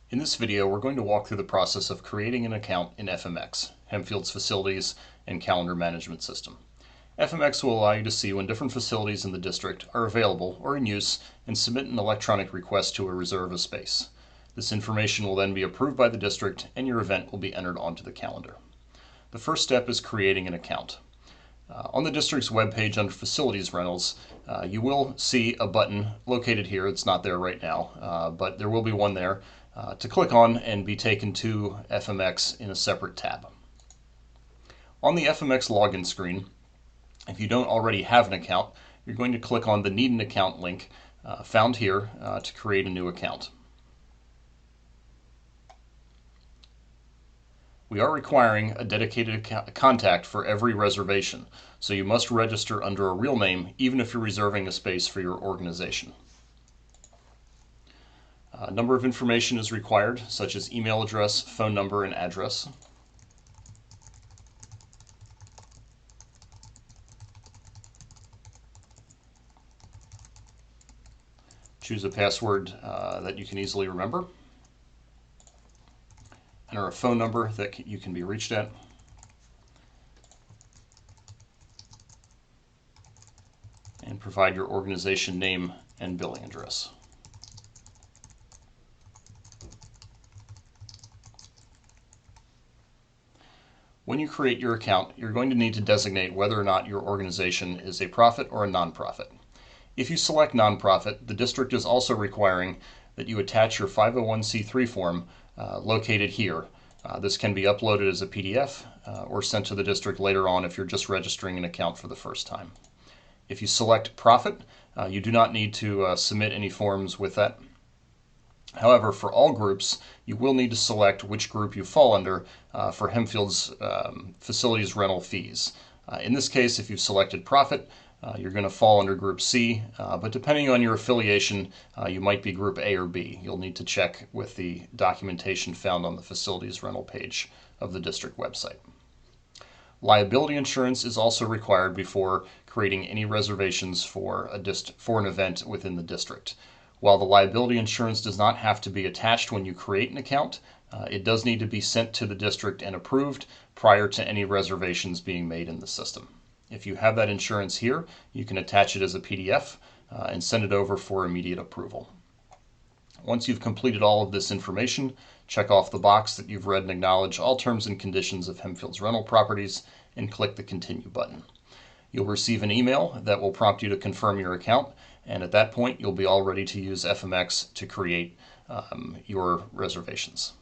In this video, we're going to walk through the process of creating an account in FMX, Hempfield's Facilities and Calendar Management System. FMX will allow you to see when different facilities in the district are available or in use and submit an electronic request to reserve a space. This information will then be approved by the district and your event will be entered onto the calendar. The first step is creating an account. On the district's webpage under Facilities Rentals, you will see a button located here. It's not there right now, but there will be one there to click on and be taken to FMX in a separate tab. On the FMX login screen, if you don't already have an account, you're going to click on the Need an Account link found here to create a new account. We are requiring a dedicated contact for every reservation, so you must register under a real name even if you're reserving a space for your organization. A number of information is required, such as email address, phone number, and address. Choose a password that you can easily remember. Enter a phone number that you can be reached at. And provide your organization name and billing address. When you create your account, you're going to need to designate whether or not your organization is a profit or a nonprofit. If you select nonprofit, the district is also requiring that you attach your 501c3 form located here. This can be uploaded as a PDF or sent to the district later on if you're just registering an account for the first time. If you select profit, you do not need to submit any forms with that. However, for all groups, you will need to select which group you fall under for Hempfield's facilities rental fees. In this case, if you've selected profit, you're going to fall under Group C, but depending on your affiliation, you might be Group A or B. You'll need to check with the documentation found on the facilities rental page of the district website. Liability insurance is also required before creating any reservations for an event within the district. While the liability insurance does not have to be attached when you create an account, it does need to be sent to the district and approved prior to any reservations being made in the system. If you have that insurance here, you can attach it as a PDF and send it over for immediate approval. Once you've completed all of this information, check off the box that you've read and acknowledge all terms and conditions of Hempfield's rental properties and click the Continue button. You'll receive an email that will prompt you to confirm your account, and at that point you'll be all ready to use FMX to create your reservations.